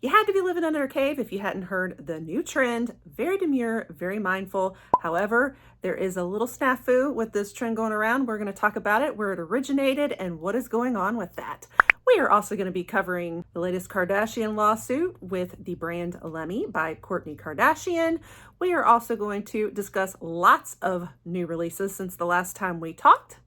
You had to be living under a cave if you hadn't heard the new trend. Very demure, very mindful. However, there is a little snafu with this trend going around. We're going to talk about it, where it originated, and what is going on with that. We are also going to be covering the latest Kardashian lawsuit with the brand Lemme by Kourtney Kardashian. We are also going to discuss lots of new releases since the last time we talked,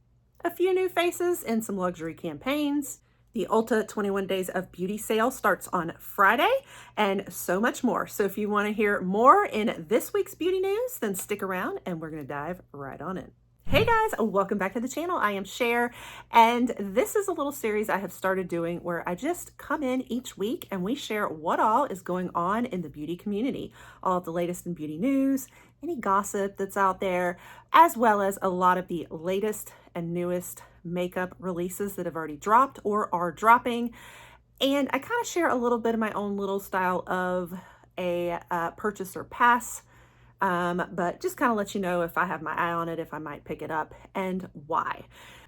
a few new faces and some luxury campaigns. The Ulta 21 Days of Beauty sale starts on Friday, and so much more. So if you want to hear more in this week's beauty news, then stick around and we're going to dive right on in. Hey guys, welcome back to the channel. I am Cher, and this is a little series I have started doing where I just come in each week and we share what all is going on in the beauty community, all of the latest in beauty news, any gossip that's out there, as well as a lot of the latest and newest makeup releases that have already dropped or are dropping. And I kind of share a little bit of my own little style of a purchase or pass. But just kind of let you know if I have my eye on it, if I might pick it up, and why.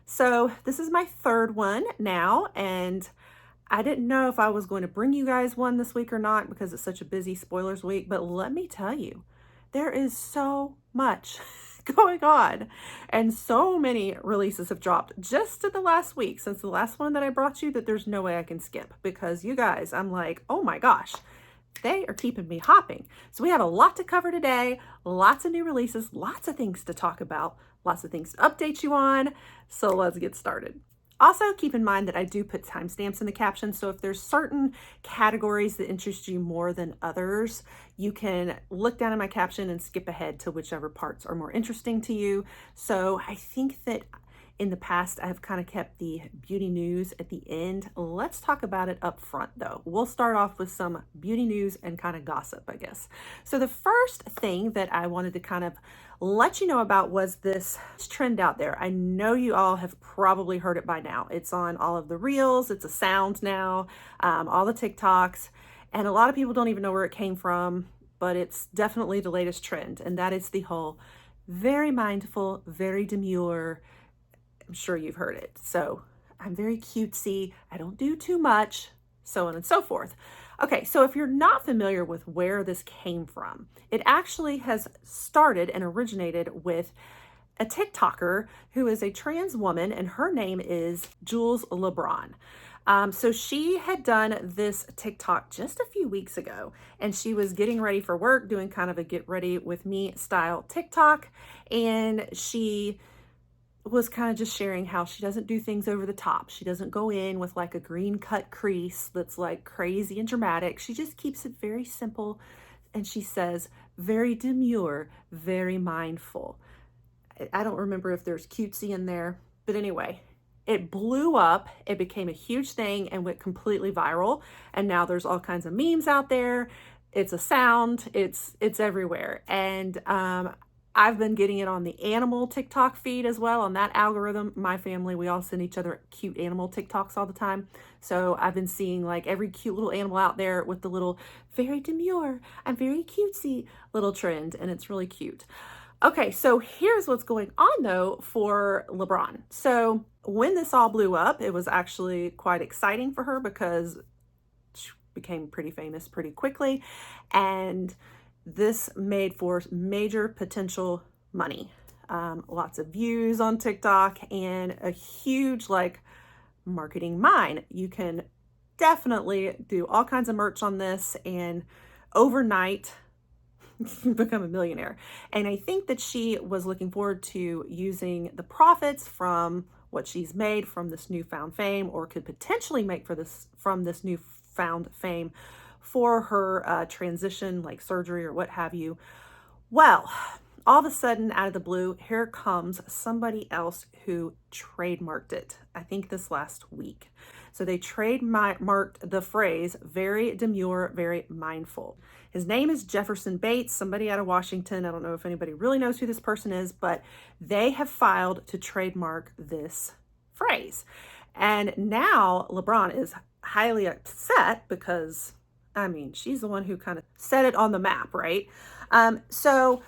So this is my third one now, and I didn't know if I was going to bring you guys one this week or not because it's such a busy spoilers week, but let me tell you, there is so much going on, and so many releases have dropped just in the last week since the last one that I brought you that there's no way I can skip, because you guys, I'm like, oh my gosh, they are keeping me hopping. So we have a lot to cover today, lots of new releases, lots of things to talk about, lots of things to update you on. So let's get started. Also, keep in mind that I do put timestamps in the caption. So if there's certain categories that interest you more than others, you can look down in my caption and skip ahead to whichever parts are more interesting to you. So I think that in the past, I've kind of kept the beauty news at the end. Let's talk about it up front though. We'll start off with some beauty news and kind of gossip, I guess. So the first thing that I wanted to kind of let you know about was this trend out there. I know you all have probably heard it by now. It's on all of the reels. It's a sound now, all the TikToks, and a lot of people don't even know where it came from, but it's definitely the latest trend. And that is the whole very mindful, very demure. I'm sure you've heard it. So I'm very cutesy. I don't do too much, so on and so forth. Okay, so if you're not familiar with where this came from, it actually has started and originated with a TikToker who is a trans woman, and her name is Jules LeBron. So she had done this TikTok just a few weeks ago, and she was getting ready for work, doing kind of a get ready with me style TikTok, and she was kind of just sharing how she doesn't do things over the top. She doesn't go in with like a green cut crease that's like crazy and dramatic. She just keeps it very simple. And she says, very demure, very mindful. I don't remember if there's cutesy in there, but anyway, it blew up. It became a huge thing and went completely viral. And now there's all kinds of memes out there. It's a sound, it's everywhere. And, I've been getting it on the animal TikTok feed as well, on that algorithm. My family, we all send each other cute animal TikToks all the time. So I've been seeing like every cute little animal out there with the little very demure, I'm very cutesy little trend, and it's really cute. Okay, so here's what's going on though for LeBron. So when this all blew up, it was actually quite exciting for her because she became pretty famous pretty quickly, and this made for major potential money. Lots of views on TikTok and a huge like marketing mine. You can definitely do all kinds of merch on this and overnight become a millionaire. And I think that she was looking forward to using the profits from what she's made from this newfound fame, or could potentially make from this newfound fame, for her transition, like surgery or what have you. Well, all of a sudden, out of the blue, here comes somebody else who trademarked it. I think this last week. So they trademarked the phrase, very demure, very mindful. His name is Jefferson Bates, somebody out of Washington. I don't know if anybody really knows who this person is, but they have filed to trademark this phrase. And now LeBron is highly upset because, I mean, she's the one who kind of set it on the map, right? So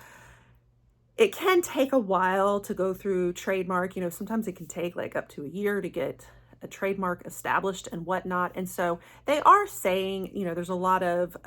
it can take a while to go through trademark. You know, sometimes it can take like up to a year to get a trademark established and whatnot. And so they are saying, you know, there's a lot of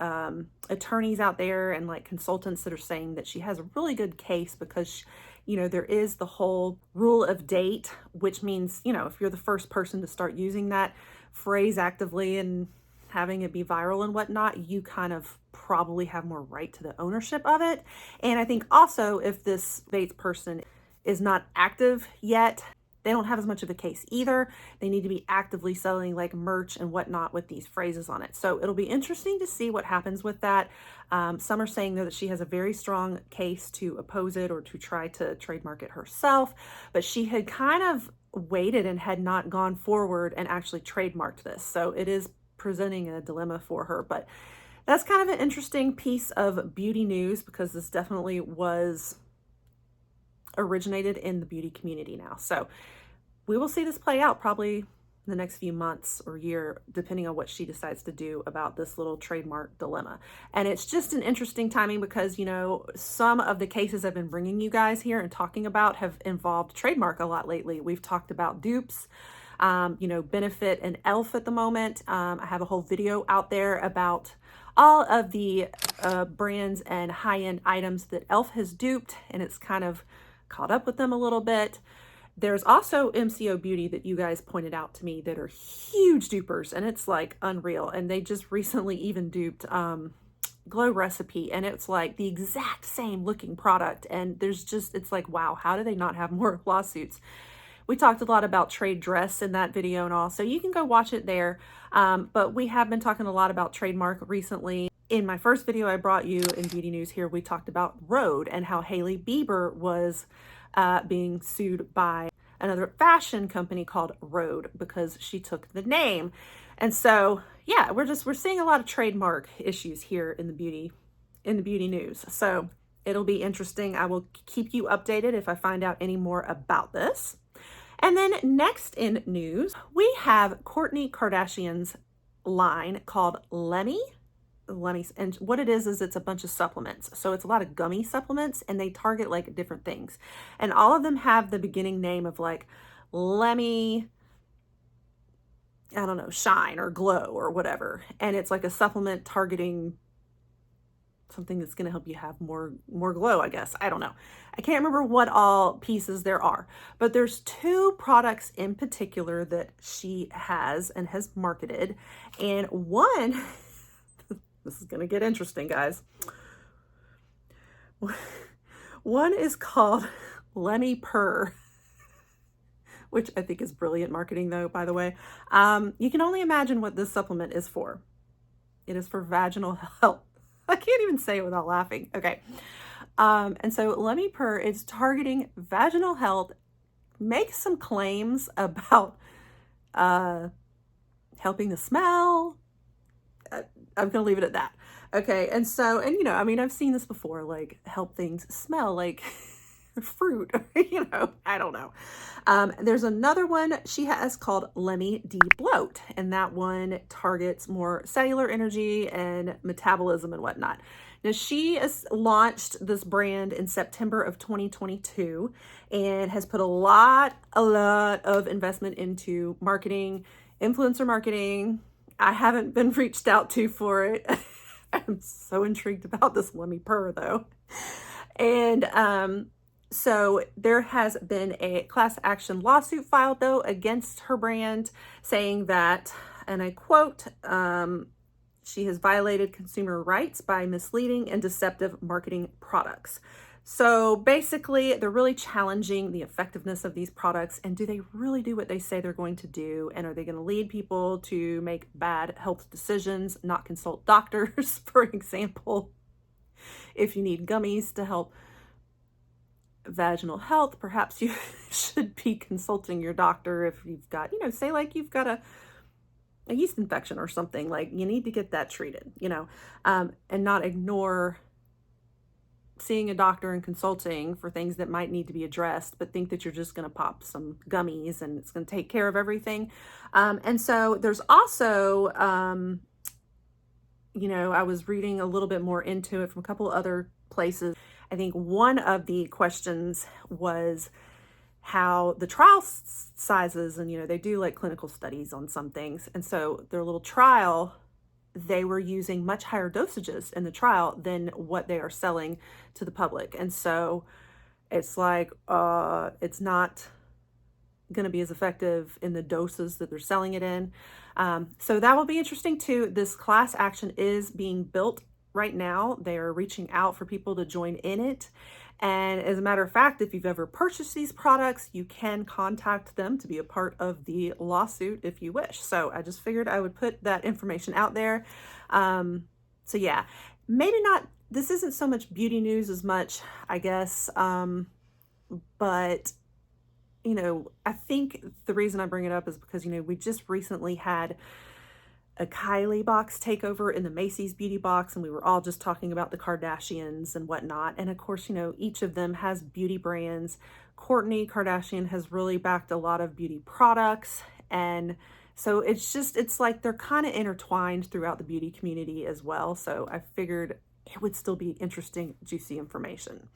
attorneys out there and like consultants that are saying that she has a really good case because, you know, there is the whole rule of date, which means, you know, if you're the first person to start using that phrase actively and having it be viral and whatnot, you kind of probably have more right to the ownership of it. And I think also if this Bates person is not active yet, they don't have as much of a case either. They need to be actively selling like merch and whatnot with these phrases on it. So it'll be interesting to see what happens with that. Some are saying though that she has a very strong case to oppose it or to try to trademark it herself, but she had kind of waited and had not gone forward and actually trademarked this. So it is presenting a dilemma for her, but that's kind of an interesting piece of beauty news because this definitely was originated in the beauty community now. So we will see this play out probably in the next few months or year, depending on what she decides to do about this little trademark dilemma. And it's just an interesting timing because, you know, some of the cases I've been bringing you guys here and talking about have involved trademark a lot lately. We've talked about dupes, you know, Benefit and Elf at the moment. I have a whole video out there about all of the brands and high-end items that Elf has duped, and it's kind of caught up with them a little bit. There's also MCO Beauty that you guys pointed out to me that are huge dupers, and it's like unreal. And they just recently even duped Glow Recipe, and it's like the exact same looking product. And there's just, it's like, wow, how do they not have more lawsuits? We talked a lot about trade dress in that video and all, so you can go watch it there. But we have been talking a lot about Trademark recently. In my first video I brought you in Beauty News here, we talked about Rhode and how Hailey Bieber was being sued by another fashion company called Rhode because she took the name. And so, yeah, we're seeing a lot of trademark issues here in the beauty news. So it'll be interesting. I will keep you updated if I find out any more about this. And then next in news, we have Kourtney Kardashian's line called Lemme. And what it is it's a bunch of supplements. So it's a lot of gummy supplements, and they target like different things. And all of them have the beginning name of like Lemme, I don't know, Shine or Glow or whatever. And it's like a supplement targeting something that's going to help you have more glow, I guess. I don't know. I can't remember what all pieces there are, but there's two products in particular that she has and has marketed. And one, this is going to get interesting, guys. One is called Lemme Purr, which I think is brilliant marketing though, by the way. You can only imagine what this supplement is for. It is for vaginal health. I can't even say it without laughing. Okay. And so Lemme Purr is targeting vaginal health, makes some claims about helping the smell. I'm going to leave it at that. Okay. And so, and you know, I mean, I've seen this before, like help things smell like fruit, you know, I don't know. There's another one she has called Lemme De-Bloat, and that one targets more cellular energy and metabolism and whatnot. Now, she has launched this brand in September of 2022 and has put a lot of investment into marketing, influencer marketing. I haven't been reached out to for it. I'm so intrigued about this Lemme Purr though. And so there has been a class action lawsuit filed though against her brand, saying that, and I quote, she has violated consumer rights by misleading and deceptive marketing products. So basically, they're really challenging the effectiveness of these products, and do they really do what they say they're going to do? And are they going to lead people to make bad health decisions, not consult doctors, for example? If you need gummies to help vaginal health, perhaps you should be consulting your doctor if you've got, you know, say like you've got a yeast infection or something, like you need to get that treated, you know, and not ignore seeing a doctor and consulting for things that might need to be addressed, but think that you're just going to pop some gummies and it's going to take care of everything. And so there's also, you know, I was reading a little bit more into it from a couple other places. I think one of the questions was how the trial sizes, and they do like clinical studies on some things, and so their little trial, they were using much higher dosages in the trial than what they are selling to the public. And so it's like it's not going to be as effective in the doses that they're selling it in. So that will be interesting too. This class action is being built right now. They are reaching out for people to join in it. And as a matter of fact, if you've ever purchased these products, you can contact them to be a part of the lawsuit if you wish. So I just figured I would put that information out there. So yeah, maybe not, this isn't so much beauty news as much, I guess, but I think the reason I bring it up is because, we just recently had a Kylie box takeover in the Macy's beauty box, and we were all just talking about the Kardashians and whatnot. And of course, each of them has beauty brands. Kourtney Kardashian has really backed a lot of beauty products. And so it's like they're kind of intertwined throughout the beauty community as well. So I figured it would still be interesting, juicy information.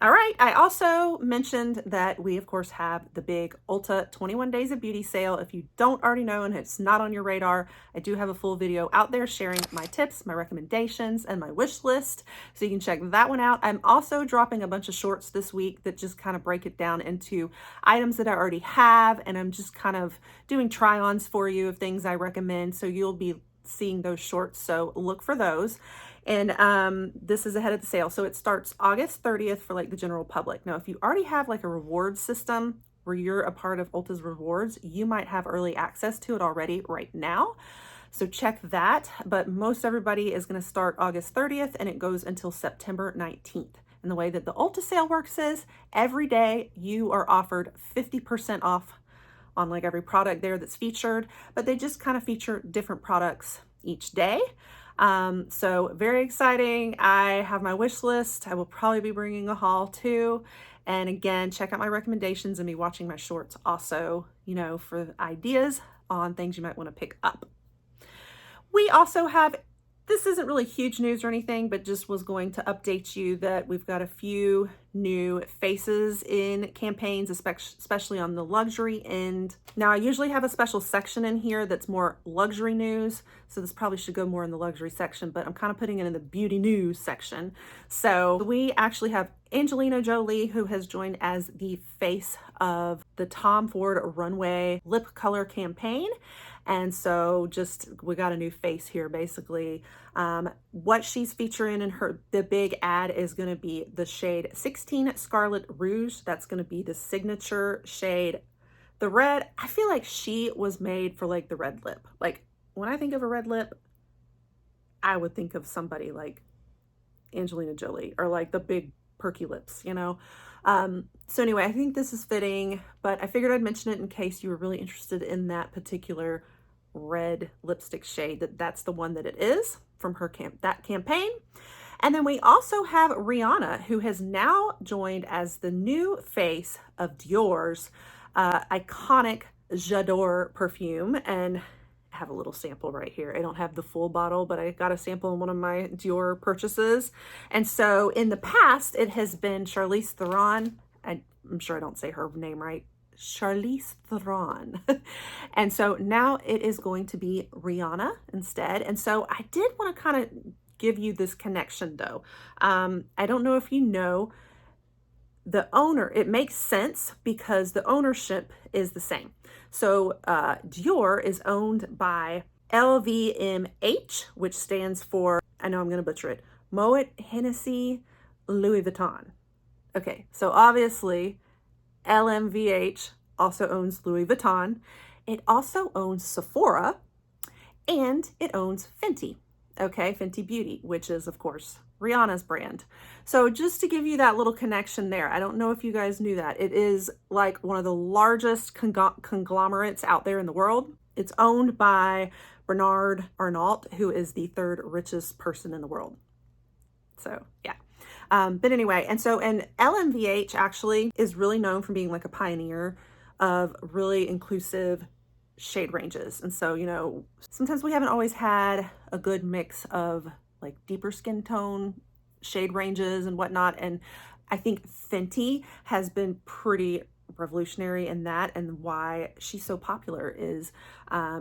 All right, I also mentioned that we, of course, have the big Ulta 21 Days of Beauty sale. If you don't already know and it's not on your radar, I do have a full video out there sharing my tips, my recommendations, and my wish list, so you can check that one out. I'm also dropping a bunch of shorts this week that just kind of break it down into items that I already have, and I'm just kind of doing try-ons for you of things I recommend, so you'll be seeing those shorts, so look for those. And this is ahead of the sale. So it starts August 30th for like the general public. Now, if you already have like a reward system where you're a part of Ulta's rewards, you might have early access to it already right now. So check that. But most everybody is going to start August 30th and it goes until September 19th. And the way that the Ulta sale works is every day you are offered 50% off on like every product there that's featured, but they just kind of feature different products each day. So very exciting. I have my wish list. I will probably be bringing a haul too. And again, check out my recommendations and be watching my shorts also, for ideas on things you might want to pick up. We also have, this isn't really huge news or anything, but just was going to update you that we've got a few new faces in campaigns, especially on the luxury end. Now, I usually have a special section in here that's more luxury news, so this probably should go more in the luxury section, but I'm kind of putting it in the beauty news section. So we actually have Angelina Jolie, who has joined as the face of the Tom Ford runway lip color campaign. And so we got a new face here, basically. What she's featuring in the big ad is going to be the shade 16 Scarlet Rouge. That's going to be the signature shade. The red, I feel like she was made for like the red lip. Like when I think of a red lip, I would think of somebody like Angelina Jolie or like the big perky lips, So anyway, I think this is fitting, but I figured I'd mention it in case you were really interested in that particular red lipstick shade, that's the one that it is from her campaign. And then we also have Rihanna, who has now joined as the new face of Dior's iconic J'adore perfume. And I have a little sample right here. I don't have the full bottle, but I got a sample in one of my Dior purchases. And so in the past, it has been Charlize Theron. I'm sure I don't say her name right. Charlize Theron. And so now it is going to be Rihanna instead. And so I did want to kind of give you this connection though. I don't know if you know the owner. It makes sense because the ownership is the same. So Dior is owned by LVMH, which stands for, I know I'm going to butcher it, Moet Hennessy Louis Vuitton. Okay, so obviously LMVH also owns Louis Vuitton. It also owns Sephora, and it owns Fenty. Okay, Fenty Beauty, which is of course Rihanna's brand. So just to give you that little connection there, I don't know if you guys knew that. It is like one of the largest conglomerates out there in the world. It's owned by Bernard Arnault, who is the third richest person in the world. So yeah. But anyway, and LMVH actually is really known for being like a pioneer of really inclusive shade ranges. And so, sometimes we haven't always had a good mix of like deeper skin tone shade ranges and whatnot. And I think Fenty has been pretty revolutionary in that, and why she's so popular is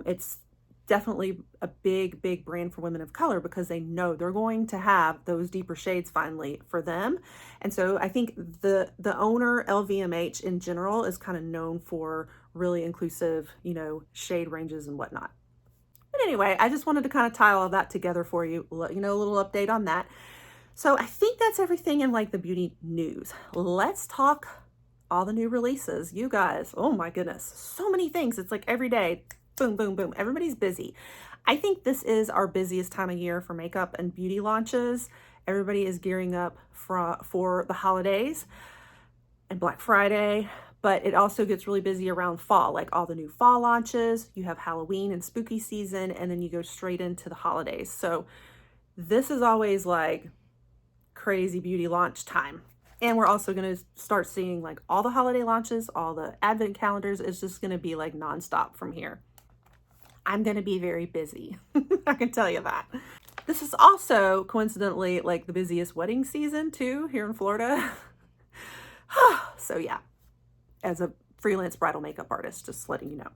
it's definitely a big brand for women of color, because they know they're going to have those deeper shades finally for them. And so I think the owner, LVMH in general, is kind of known for really inclusive, you know, shade ranges and whatnot. But anyway, I just wanted to kind of tie all that together for you, let you know, a little update on that. So I think that's everything in like the beauty news. Let's talk all the new releases. You guys, oh my goodness, so many things. It's like every day, boom, boom, boom. Everybody's busy. I think this is our busiest time of year for makeup and beauty launches. Everybody is gearing up for the holidays and Black Friday, but it also gets really busy around fall, like all the new fall launches. You have Halloween and spooky season, and then you go straight into the holidays. So this is always like crazy beauty launch time. And we're also going to start seeing like all the holiday launches, all the advent calendars. It's just going to be like nonstop from here. I'm going to be very busy. I can tell you that. This is also coincidentally like the busiest wedding season too here in Florida. So yeah, as a freelance bridal makeup artist, just letting you know.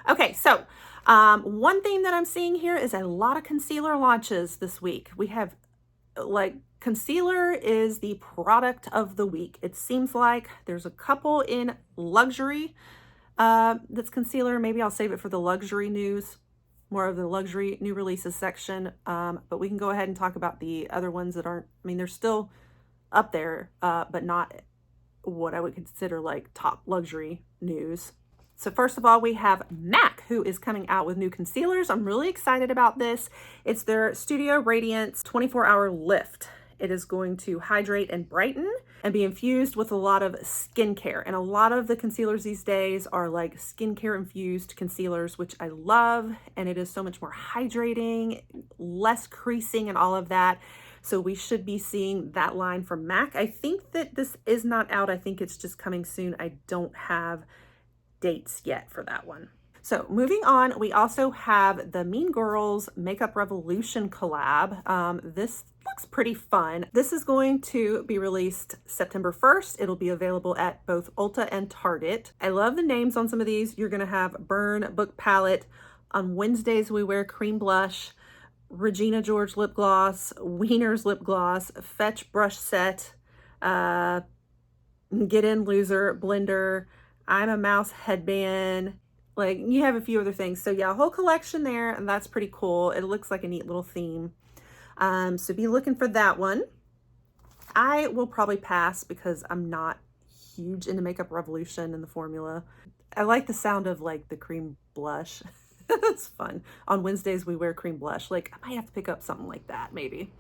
Okay, so one thing that I'm seeing here is a lot of concealer launches this week. We have like concealer is the product of the week. It seems like there's a couple in luxury that's concealer. Maybe I'll save it for the luxury news, more of the luxury new releases section. But we can go ahead and talk about the other ones that aren't, I mean, they're still up there, but not what I would consider like top luxury news. So first of all, we have MAC, who is coming out with new concealers. I'm really excited about this. It's their Studio Radiance 24-hour lift. It is going to hydrate and brighten and be infused with a lot of skincare. And a lot of the concealers these days are like skincare infused concealers, which I love. And it is so much more hydrating, less creasing and all of that. So we should be seeing that line from MAC. I think that this is not out. I think it's just coming soon. I don't have dates yet for that one. So moving on, we also have the Mean Girls Makeup Revolution collab. This looks pretty fun. This is going to be released September 1st. It'll be available at both Ulta and Target. I love the names on some of these. You're gonna have Burn Book Palette. On Wednesdays, we wear Cream Blush, Regina George Lip Gloss, Wiener's Lip Gloss, Fetch Brush Set, Get In Loser, Blender, I'm a Mouse Headband. Like, you have a few other things. So yeah, a whole collection there, and that's pretty cool. It looks like a neat little theme. So be looking for that one. I will probably pass because I'm not huge into Makeup Revolution and the formula. I like the sound of like the cream blush. That's fun. On Wednesdays, we wear cream blush. Like, I might have to pick up something like that, maybe.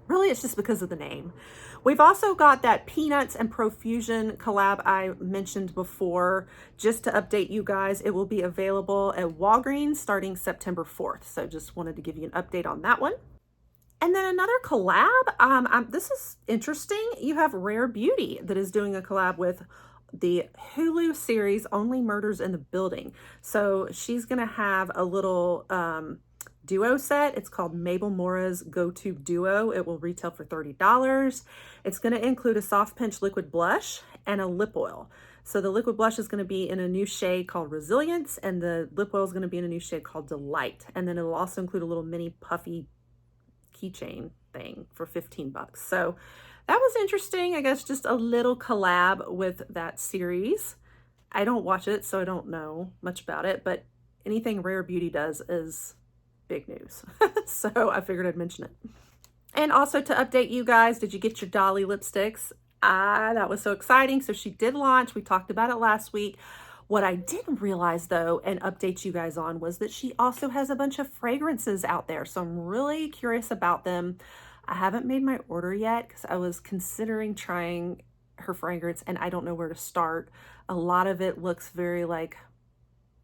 Really, it's just because of the name. We've also got that Peanuts and Profusion collab I mentioned before. Just to update you guys, it will be available at Walgreens starting September 4th. So just wanted to give you an update on that one. And then another collab, this is interesting. You have Rare Beauty that is doing a collab with the Hulu series Only Murders in the Building. So she's gonna have a little duo set. It's called Mabel Mora's Go-To Duo. It will retail for $30. It's going to include a soft pinch liquid blush and a lip oil. So the liquid blush is going to be in a new shade called Resilience, and the lip oil is going to be in a new shade called Delight. And then it will also include a little mini puffy keychain thing for 15 bucks. So that was interesting. I guess just a little collab with that series. I don't watch it, so I don't know much about it, but anything Rare Beauty does is big news. So I figured I'd mention it. And also to update you guys, did you get your Dolly lipsticks? That was so exciting. So she did launch. We talked about it last week. What I didn't realize though, and update you guys on, was that she also has a bunch of fragrances out there. So I'm really curious about them. I haven't made my order yet because I was considering trying her fragrance and I don't know where to start. A lot of it looks very like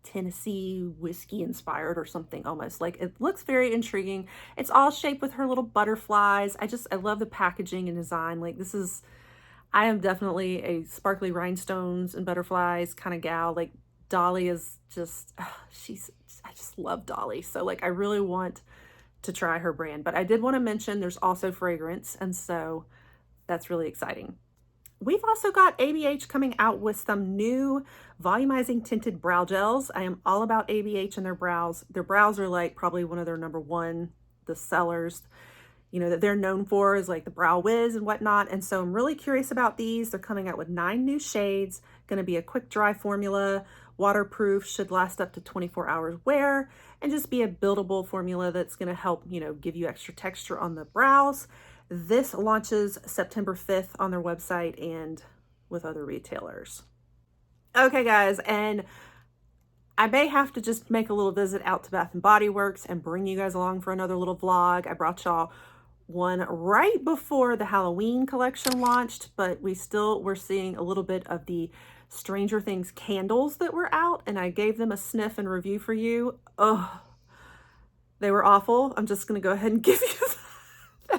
Tennessee whiskey inspired or something almost. Like, it looks very intriguing. It's all shaped with her little butterflies. I love the packaging and design. Like, I am definitely a sparkly rhinestones and butterflies kind of gal. Like, Dolly is just, I just love Dolly. So like, I really want to try her brand, but I did want to mention there's also fragrance. And so that's really exciting. We've also got ABH coming out with some new volumizing tinted brow gels. I am all about ABH and their brows. Their brows are like probably one of their number one, the sellers, you know, that they're known for is like the Brow Wiz and whatnot. And so I'm really curious about these. They're coming out with 9 new shades, going to be a quick dry formula, waterproof, should last up to 24 hours wear, and just be a buildable formula that's going to help, you know, give you extra texture on the brows. This launches September 5th on their website and with other retailers. Okay, guys, and I may have to just make a little visit out to Bath & Body Works and bring you guys along for another little vlog. I brought y'all one right before the Halloween collection launched, but we're seeing a little bit of the Stranger Things candles that were out, and I gave them a sniff and review for you. Oh, they were awful. I'm just going to go ahead and give you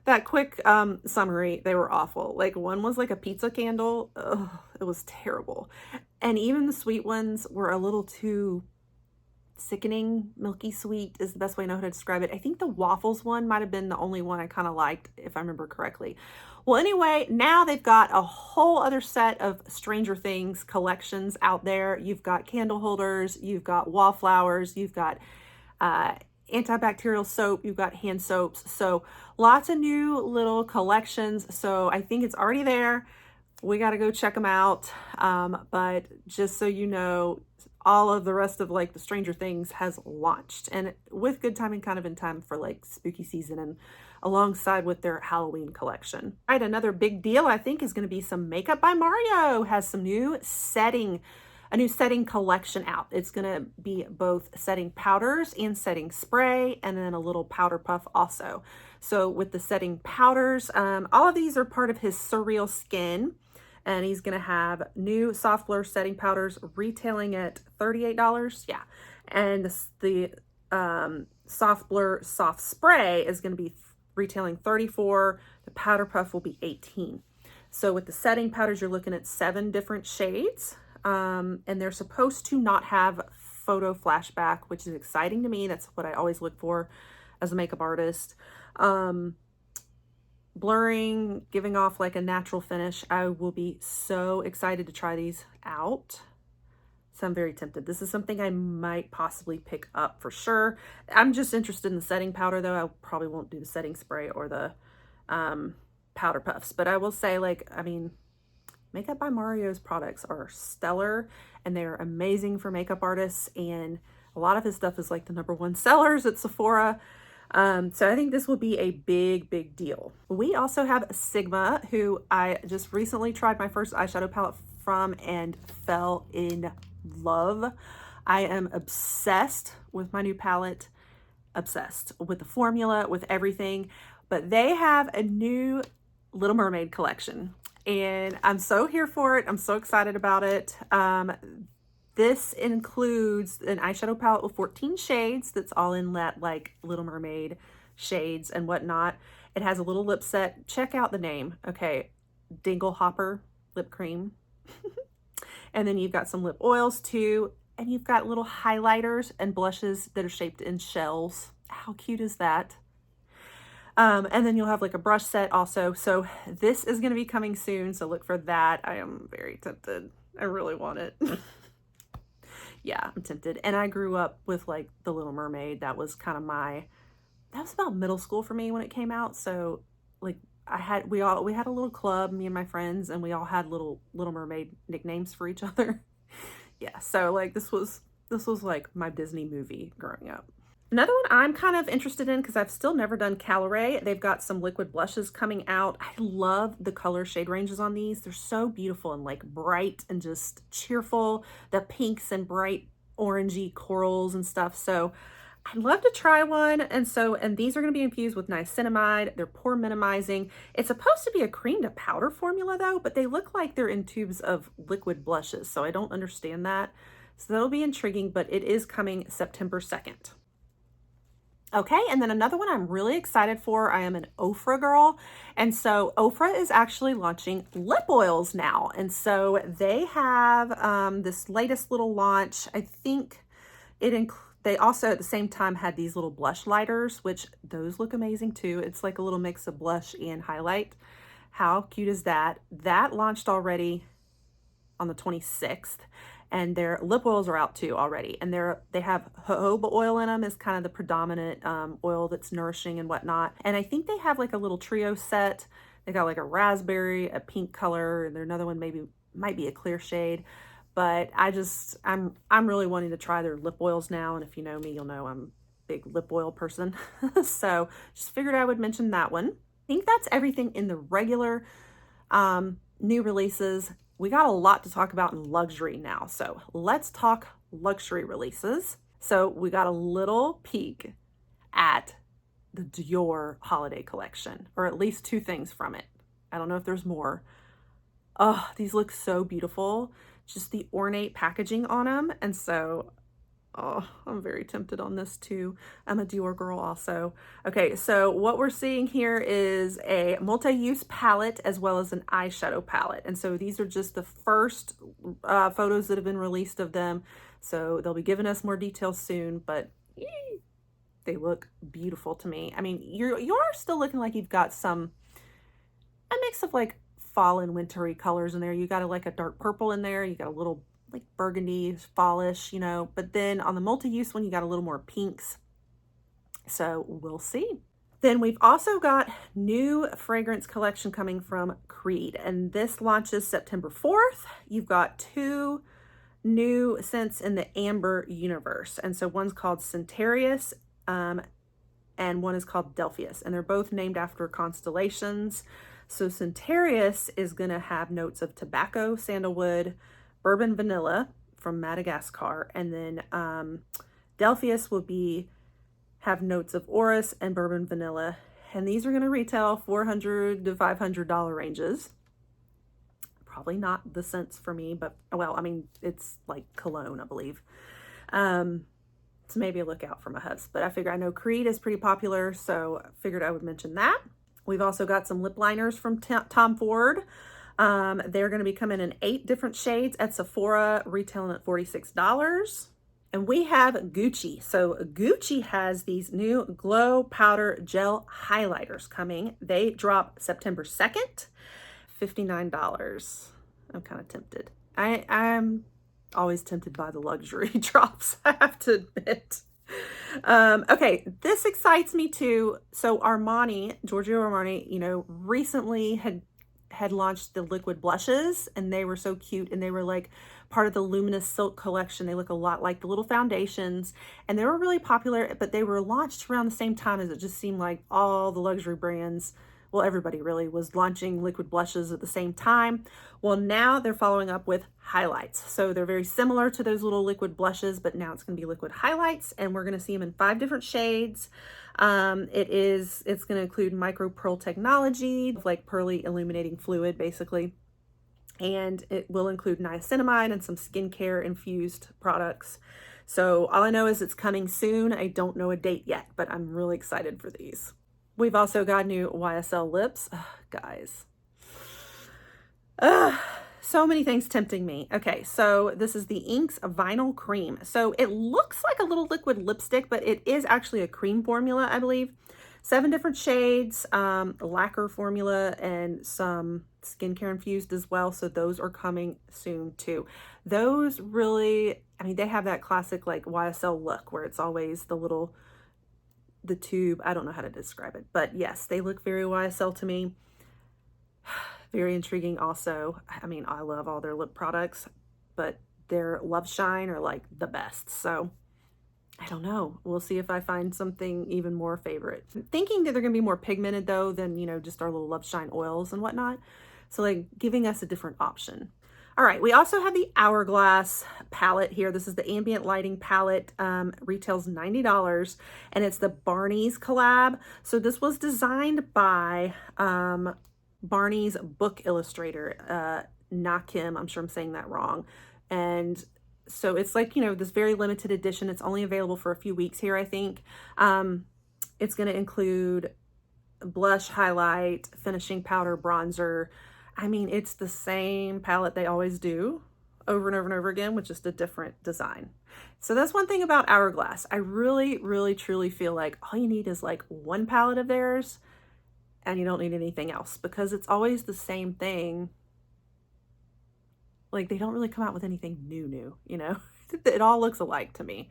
that quick summary. They were awful. Like, one was like a pizza candle. Oh, it was terrible. And even the sweet ones were a little too sickening. Milky sweet is the best way I know how to describe it. I think the waffles one might have been the only one I kind of liked, if I remember correctly. Well, anyway, now they've got a whole other set of Stranger Things collections out there. You've got candle holders, you've got wallflowers, you've got antibacterial soap, you've got hand soaps. So lots of new little collections. So I think it's already there. We got to go check them out. But just so you know, all of the rest of like the Stranger Things has launched, and with good timing, kind of in time for like spooky season and alongside with their Halloween collection. All right, another big deal I think is going to be some Makeup by Mario has some new setting, a new setting collection out. It's going to be both setting powders and setting spray, and then a little powder puff also. So with the setting powders, all of these are part of his Surreal Skin. And he's going to have new soft blur setting powders retailing at $38. Yeah. And the soft blur soft spray is going to be retailing $34. The powder puff will be $18. So with the setting powders, you're looking at 7 different shades. And they're supposed to not have photo flashback, which is exciting to me. That's what I always look for as a makeup artist. Blurring, giving off like a natural finish. I will be so excited to try these out. So I'm very tempted. This is something I might possibly pick up for sure. I'm just interested in the setting powder though. I probably won't do the setting spray or the powder puffs. But I will say, like, I mean, Makeup by Mario's products are stellar and they're amazing for makeup artists. And a lot of his stuff is like the #1 sellers at Sephora. So I think this will be a big, big deal. We also have Sigma, who I just recently tried my first eyeshadow palette from and fell in love. I am obsessed with my new palette, obsessed with the formula, with everything, but they have a new Little Mermaid collection and I'm so here for it. I'm so excited about it. This includes an eyeshadow palette with 14 shades that's all in that like Little Mermaid shades and whatnot. It has a little lip set. Check out the name. Okay, Dingle Hopper lip cream. And then you've got some lip oils too. And you've got little highlighters and blushes that are shaped in shells. How cute is that? And then you'll have like a brush set also. So this is going to be coming soon. So look for that. I am very tempted. I really want it. Yeah, I'm tempted. And I grew up with like The Little Mermaid. That was kind of that was about middle school for me when it came out. So like we had a little club, me and my friends, and we all had Little Mermaid nicknames for each other. Yeah, so like this was like my Disney movie growing up. Another one I'm kind of interested in because I've still never done Caloray. They've got some liquid blushes coming out. I love the color shade ranges on these. They're so beautiful and like bright and just cheerful. The pinks and bright orangey corals and stuff. So I'd love to try one. And these are going to be infused with niacinamide. They're pore minimizing. It's supposed to be a cream to powder formula though, but they look like they're in tubes of liquid blushes. So I don't understand that. So that'll be intriguing, but it is coming September 2nd. Okay, and then another one I'm really excited for. I am an Ofra girl, and so Ofra is actually launching lip oils now. And so they have this latest little launch. I think they also at the same time had these little blush lighters, which those look amazing too. It's like a little mix of blush and highlight. How cute is that? That launched already on the 26th, and their lip oils are out too already. And they have jojoba oil in them, is kind of the predominant oil that's nourishing and whatnot. And I think they have like a little trio set. They got like a raspberry, a pink color, and there's another one might be a clear shade. But I'm really wanting to try their lip oils now. And if you know me, you'll know I'm a big lip oil person. So just figured I would mention that one. I think that's everything in the regular new releases. We got a lot to talk about in luxury now. So let's talk luxury releases. So we got a little peek at the Dior holiday collection, or at least two things from it. I don't know if there's more. Oh, these look so beautiful. Just the ornate packaging on them. And so, oh, I'm very tempted on this too. I'm a Dior girl also. Okay, so what we're seeing here is a multi-use palette as well as an eyeshadow palette. And so these are just the first photos that have been released of them. So they'll be giving us more details soon, but they look beautiful to me. I mean, you're still looking like you've got a mix of like fall and wintry colors in there. You got like a dark purple in there. You got a little like burgundy, fallish, you know, but then on the multi-use one, you got a little more pinks. So we'll see. Then we've also got new fragrance collection coming from Creed, and this launches September 4th. You've got two new scents in the amber universe. And so one's called Centarius, and one is called Delphius, and they're both named after constellations. So Centarius is going to have notes of tobacco, sandalwood, bourbon, vanilla from Madagascar, and then Delphius will have notes of orris and bourbon vanilla, and these are going to retail $400 to $500 ranges. Probably not the scents for me, but well, I mean, it's like cologne, I believe. So maybe a look out for my hubs, but I know Creed is pretty popular, so I figured I would mention that. We've also got some lip liners from Tom Ford. They're going to be coming in 8 different shades at Sephora, retailing at $46. And we have Gucci. So Gucci has these new Glow Powder Gel Highlighters coming. They drop September 2nd, $59. I'm kind of tempted. I'm always tempted by the luxury drops, I have to admit. Okay, this excites me too. So Giorgio Armani, you know, recently had launched the liquid blushes, and they were so cute, and they were like part of the Luminous Silk collection. They look a lot like the little foundations, and they were really popular, but they were launched around the same time as it just seemed like all the luxury brands, well, everybody really was launching liquid blushes at the same time. Well, now they're following up with highlights. So they're very similar to those little liquid blushes, but now it's going to be liquid highlights, and we're going to see them in 5 different shades. It's going to include micro pearl technology, like pearly illuminating fluid, basically. And it will include niacinamide and some skincare infused products. So all I know is it's coming soon. I don't know a date yet, but I'm really excited for these. We've also got new YSL lips. Ugh, guys. So many things tempting me. Okay, so this is the Inks Vinyl Cream. So it looks like a little liquid lipstick, but it is actually a cream formula, I believe. 7 different shades, lacquer formula, and some skincare infused as well. So those are coming soon too. Those really, I mean, they have that classic like YSL look where it's always the tube. I don't know how to describe it, but yes, they look very YSL to me. Very intriguing also. I mean, I love all their lip products, but their Love Shine are like the best. So I don't know. We'll see if I find something even more favorite. I'm thinking that they're going to be more pigmented though than, you know, just our little Love Shine oils and whatnot. So like giving us a different option. All right, we also have the Hourglass palette here. This is the ambient lighting palette, retails $90, and it's the Barney's collab. So this was designed by Barney's book illustrator, Nakim. I'm sure I'm saying that wrong. And so it's like, you know, this very limited edition. It's only available for a few weeks here, I think. It's going to include blush, highlight, finishing powder, bronzer. I mean, it's the same palette they always do over and over and over again with just a different design. So that's one thing about Hourglass. I really, really, truly feel like all you need is like one palette of theirs and you don't need anything else, because it's always the same thing. Like, they don't really come out with anything new, you know? It all looks alike to me.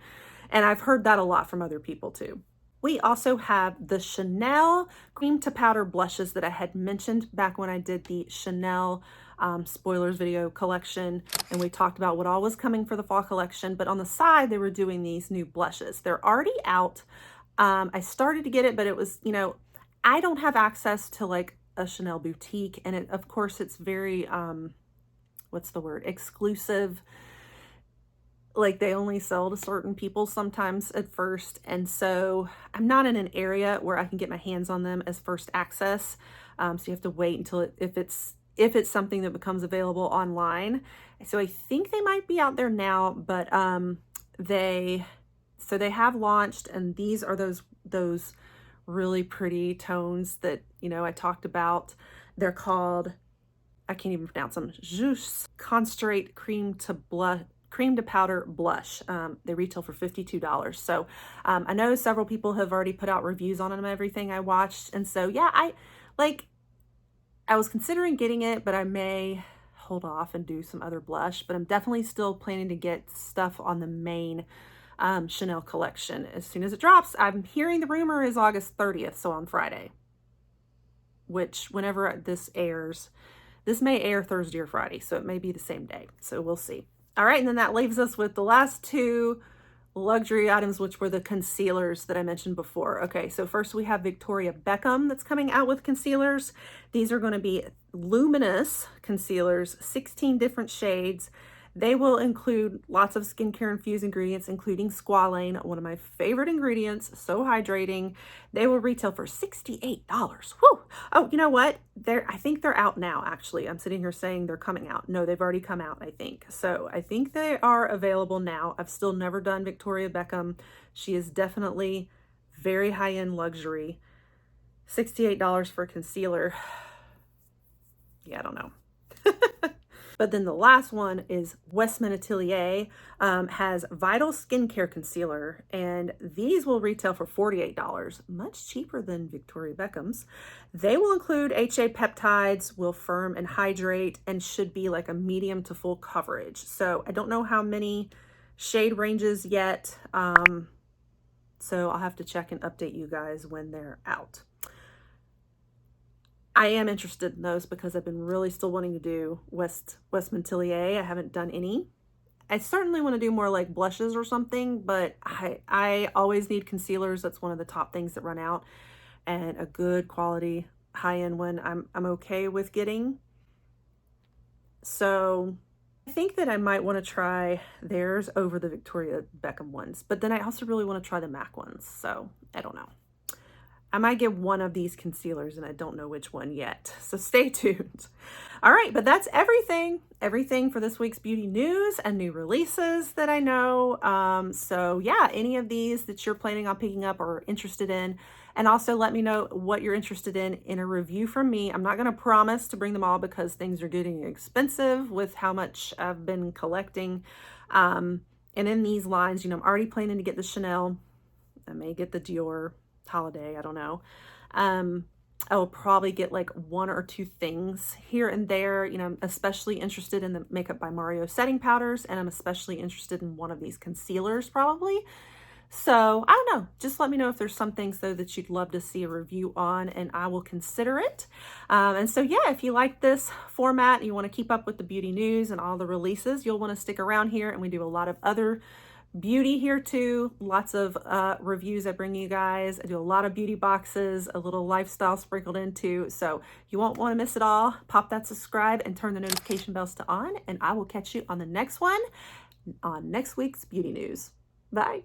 And I've heard that a lot from other people too. We also have the Chanel cream to powder blushes that I had mentioned back when I did the Chanel spoilers video collection, and we talked about what all was coming for the fall collection. But on the side, they were doing these new blushes. They're already out. I started to get it, but it was, you know, I don't have access to like a Chanel boutique, and of course it's very what's the word, exclusive. Like, they only sell to certain people sometimes at first, and so I'm not in an area where I can get my hands on them as first access. So you have to wait until if it's something that becomes available online. So I think they might be out there now, but they have launched, and these are those really pretty tones that, you know, I talked about. They're called, I can't even pronounce them, Jus Concentrate Cream to Powder Blush. They retail for $52. So I know several people have already put out reviews on them and everything I watched. And so, yeah, I was considering getting it, but I may hold off and do some other blush. But I'm definitely still planning to get stuff on the main Chanel collection as soon as it drops. I'm hearing the rumor is August 30th, so on Friday, which whenever this airs, this may air Thursday or Friday, so it may be the same day. So we'll see. All right, and then that leaves us with the last two luxury items, which were the concealers that I mentioned before. Okay, so first we have Victoria Beckham that's coming out with concealers. These are going to be luminous concealers, 16 different shades. They will include lots of skincare infused ingredients, including squalane, one of my favorite ingredients, so hydrating. They will retail for $68. Whew. Oh, you know what? I think they're out now, actually. I'm sitting here saying they're coming out. No, they've already come out, I think. So I think they are available now. I've still never done Victoria Beckham. She is definitely very high-end luxury. $68 for concealer. Yeah, I don't know. But then the last one is Westman Atelier, has Vital Skincare Concealer, and these will retail for $48, much cheaper than Victoria Beckham's. They will include HA peptides, will firm and hydrate, and should be like a medium to full coverage. So I don't know how many shade ranges yet, so I'll have to check and update you guys when they're out. I am interested in those because I've been really still wanting to do Westman Atelier. I haven't done any. I certainly want to do more like blushes or something, but I always need concealers. That's one of the top things that run out, and a good quality high-end one I'm okay with getting. So I think that I might want to try theirs over the Victoria Beckham ones, but then I also really want to try the MAC ones. So I don't know. I might get one of these concealers, and I don't know which one yet. So stay tuned. All right, but that's everything for this week's beauty news and new releases that I know. So yeah, any of these that you're planning on picking up or interested in, and also let me know what you're interested in a review from me. I'm not going to promise to bring them all because things are getting expensive with how much I've been collecting. And in these lines, you know, I'm already planning to get the Chanel. I may get the Demure holiday, I don't know. I will probably get like one or two things here and there. You know, I'm especially interested in the Makeup by Mario setting powders, and I'm especially interested in one of these concealers probably. So I don't know, just let me know if there's some things though that you'd love to see a review on, and I will consider it. And so yeah, if you like this format and you want to keep up with the beauty news and all the releases, you'll want to stick around here, and we do a lot of other beauty here too. Lots of reviews I bring you guys. I do a lot of beauty boxes, a little lifestyle sprinkled into, so you won't want to miss it all. Pop that subscribe and turn the notification bells to on, and I will catch you on the next one on next week's beauty news. Bye.